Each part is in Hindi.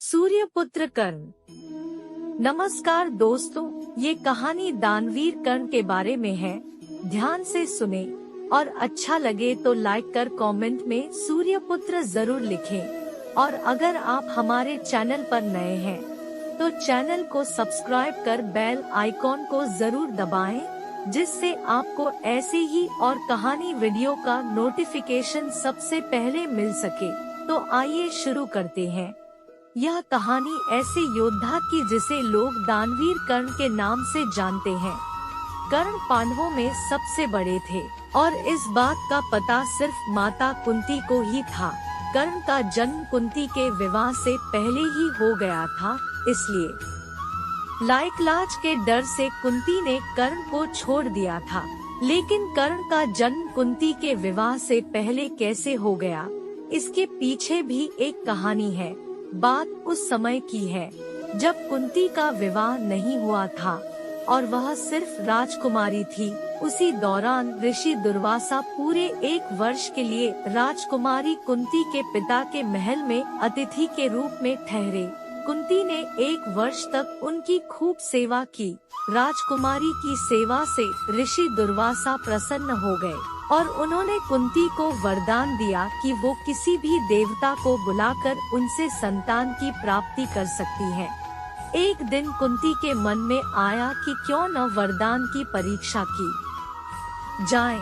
सूर्यपुत्र कर्ण। नमस्कार दोस्तों, ये कहानी दानवीर कर्ण के बारे में है। ध्यान से सुने और अच्छा लगे तो लाइक कर कमेंट में सूर्यपुत्र जरूर लिखें। और अगर आप हमारे चैनल पर नए हैं तो चैनल को सब्सक्राइब कर बेल आइकॉन को जरूर दबाएं, जिससे आपको ऐसे ही और कहानी वीडियो का नोटिफिकेशन सबसे पहले मिल सके। तो आइए शुरू करते हैं। यह कहानी ऐसे योद्धा की जिसे लोग दानवीर कर्ण के नाम से जानते हैं। कर्ण पांडवों में सबसे बड़े थे और इस बात का पता सिर्फ माता कुंती को ही था। कर्ण का जन्म कुंती के विवाह से पहले ही हो गया था, इसलिए लायक लाज के डर से कुंती ने कर्ण को छोड़ दिया था। लेकिन कर्ण का जन्म कुंती के विवाह से पहले कैसे हो गया, इसके पीछे भी एक कहानी है। बात उस समय की है जब कुंती का विवाह नहीं हुआ था और वह सिर्फ राजकुमारी थी। उसी दौरान ऋषि दुर्वासा पूरे 1 वर्ष के लिए राजकुमारी कुंती के पिता के महल में अतिथि के रूप में ठहरे। कुंती ने 1 वर्ष तक उनकी खूब सेवा की। राजकुमारी की सेवा से ऋषि दुर्वासा प्रसन्न हो गए और उन्होंने कुंती को वरदान दिया कि वो किसी भी देवता को बुलाकर उनसे संतान की प्राप्ति कर सकती है। एक दिन कुंती के मन में आया कि क्यों न वरदान की परीक्षा की जाए।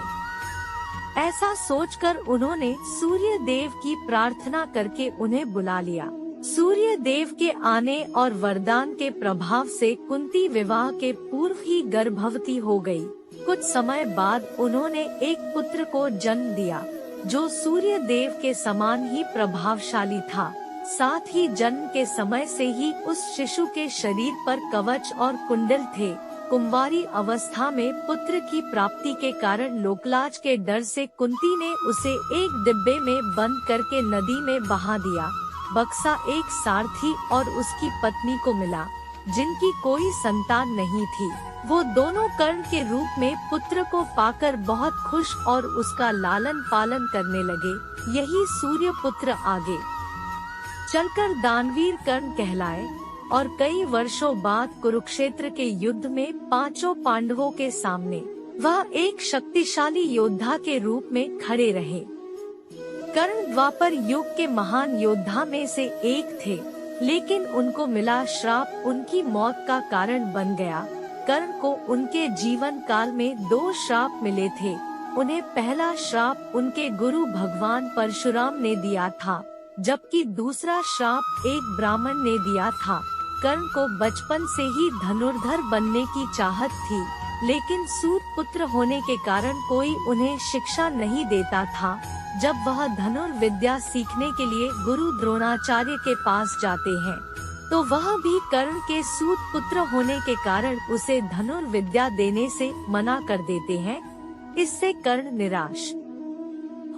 ऐसा सोचकर उन्होंने सूर्य देव की प्रार्थना करके उन्हें बुला लिया। सूर्य देव के आने और वरदान के प्रभाव से कुंती विवाह के पूर्व ही गर्भवती हो गई। कुछ समय बाद उन्होंने एक पुत्र को जन्म दिया जो सूर्य देव के समान ही प्रभावशाली था। साथ ही जन्म के समय से ही उस शिशु के शरीर पर कवच और कुंडल थे। कुंवारी अवस्था में पुत्र की प्राप्ति के कारण लोकलाज के डर से कुंती ने उसे एक डिब्बे में बंद करके नदी में बहा दिया। बक्सा एक सारथी और उसकी पत्नी को मिला जिनकी कोई संतान नहीं थी। वो दोनों कर्ण के रूप में पुत्र को पाकर बहुत खुश और उसका लालन पालन करने लगे। यही सूर्य पुत्र आगे चलकर दानवीर कर्ण कहलाए और कई वर्षों बाद कुरुक्षेत्र के युद्ध में 5 पांडवों के सामने वह एक शक्तिशाली योद्धा के रूप में खड़े रहे। कर्ण द्वापर युग के महान योद्धा में से एक थे, लेकिन उनको मिला श्राप उनकी मौत का कारण बन गया। कर्ण को उनके जीवन काल में 2 श्राप मिले थे। उन्हें पहला श्राप उनके गुरु भगवान परशुराम ने दिया था, जबकि दूसरा श्राप एक ब्राह्मण ने दिया था। कर्ण को बचपन से ही धनुर्धर बनने की चाहत थी, लेकिन सूत पुत्र होने के कारण कोई उन्हें शिक्षा नहीं देता था। जब वह धनुर्विद्या सीखने के लिए गुरु द्रोणाचार्य के पास जाते हैं तो वह भी कर्ण के सूत पुत्र होने के कारण उसे धनुर्विद्या देने से मना कर देते हैं। इससे कर्ण निराश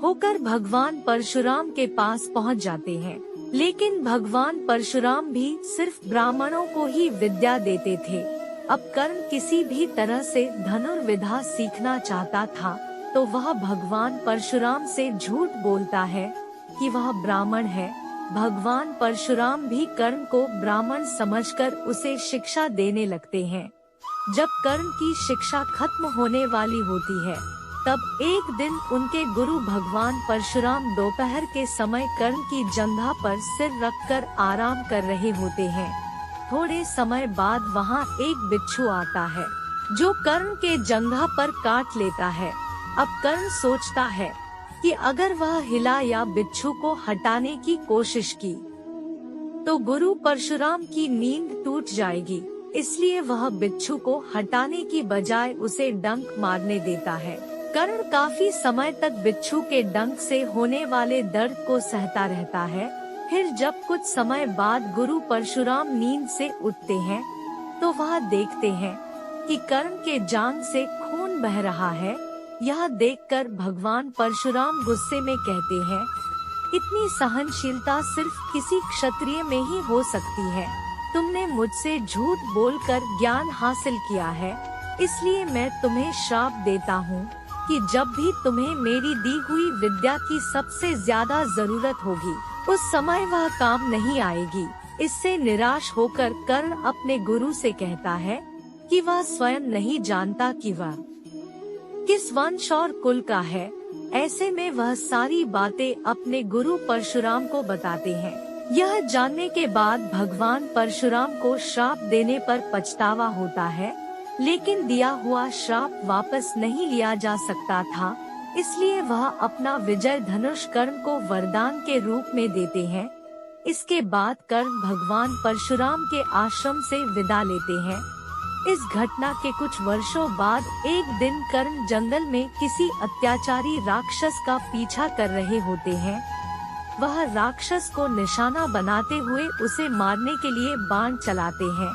होकर भगवान परशुराम के पास पहुंच जाते हैं। लेकिन भगवान परशुराम भी सिर्फ ब्राह्मणों को ही विद्या देते थे। अब कर्ण किसी भी तरह से धनुर्विद्या सीखना चाहता था तो वह भगवान परशुराम से झूठ बोलता है कि वह ब्राह्मण है। भगवान परशुराम भी कर्ण को ब्राह्मण समझकर उसे शिक्षा देने लगते हैं। जब कर्ण की शिक्षा खत्म होने वाली होती है तब एक दिन उनके गुरु भगवान परशुराम दोपहर के समय कर्ण की जंघा पर सिर रखकर आराम कर रहे होते हैं। थोड़े समय बाद वहां एक बिच्छू आता है जो कर्ण के जंघा पर काट लेता है। अब कर्ण सोचता है कि अगर वह हिला या बिच्छू को हटाने की कोशिश की तो गुरु परशुराम की नींद टूट जाएगी, इसलिए वह बिच्छू को हटाने की बजाय उसे डंक मारने देता है। कर्ण काफी समय तक बिच्छू के डंक से होने वाले दर्द को सहता रहता है। फिर जब कुछ समय बाद गुरु परशुराम नींद से उठते हैं तो वह देखते हैं कि कर्ण के जांघ से खून बह रहा है। यह देखकर भगवान परशुराम गुस्से में कहते हैं, इतनी सहनशीलता सिर्फ किसी क्षत्रिय में ही हो सकती है। तुमने मुझसे झूठ बोलकर ज्ञान हासिल किया है, इसलिए मैं तुम्हें श्राप देता हूँ कि जब भी तुम्हें मेरी दी हुई विद्या की सबसे ज्यादा जरूरत होगी उस समय वह काम नहीं आएगी। इससे निराश होकर कर्ण अपने गुरु से कहता है कि वह स्वयं नहीं जानता कि वह किस वंश और कुल का है। ऐसे में वह सारी बातें अपने गुरु परशुराम को बताते हैं। यह जानने के बाद भगवान परशुराम को श्राप देने पर पछतावा होता है, लेकिन दिया हुआ श्राप वापस नहीं लिया जा सकता था, इसलिए वह अपना विजय धनुष कर्ण को वरदान के रूप में देते हैं। इसके बाद कर्ण भगवान परशुराम के आश्रम से विदा लेते हैं। इस घटना के कुछ वर्षों बाद एक दिन कर्ण जंगल में किसी अत्याचारी राक्षस का पीछा कर रहे होते हैं। वह राक्षस को निशाना बनाते हुए उसे मारने के लिए बाण चलाते हैं,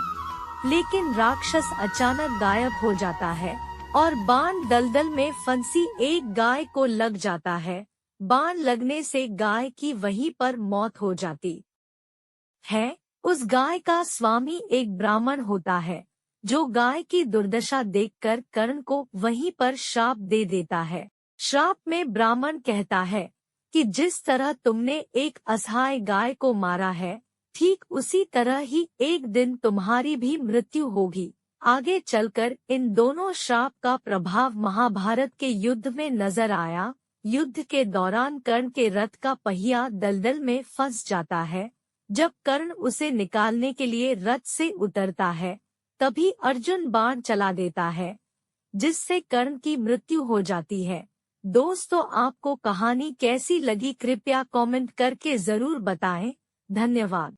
लेकिन राक्षस अचानक गायब हो जाता है और बाण दलदल में फंसी एक गाय को लग जाता है। बाण लगने से गाय की वहीं पर मौत हो जाती है। उस गाय का स्वामी एक ब्राह्मण होता है, जो गाय की दुर्दशा देखकर कर्ण को वहीं पर श्राप दे देता है। श्राप में ब्राह्मण कहता है कि जिस तरह तुमने एक असहाय गाय को मारा है, ठीक उसी तरह ही एक दिन तुम्हारी भी मृत्यु होगी। आगे चलकर इन दोनों श्राप का प्रभाव महाभारत के युद्ध में नजर आया। युद्ध के दौरान कर्ण के रथ का पहिया दलदल में फंस जाता है। जब कर्ण उसे निकालने के लिए रथ से उतरता है, तभी अर्जुन बाण चला देता है, जिससे कर्ण की मृत्यु हो जाती है। दोस्तों, आपको कहानी कैसी लगी कृपया कमेंट करके जरूर बताएं। धन्यवाद।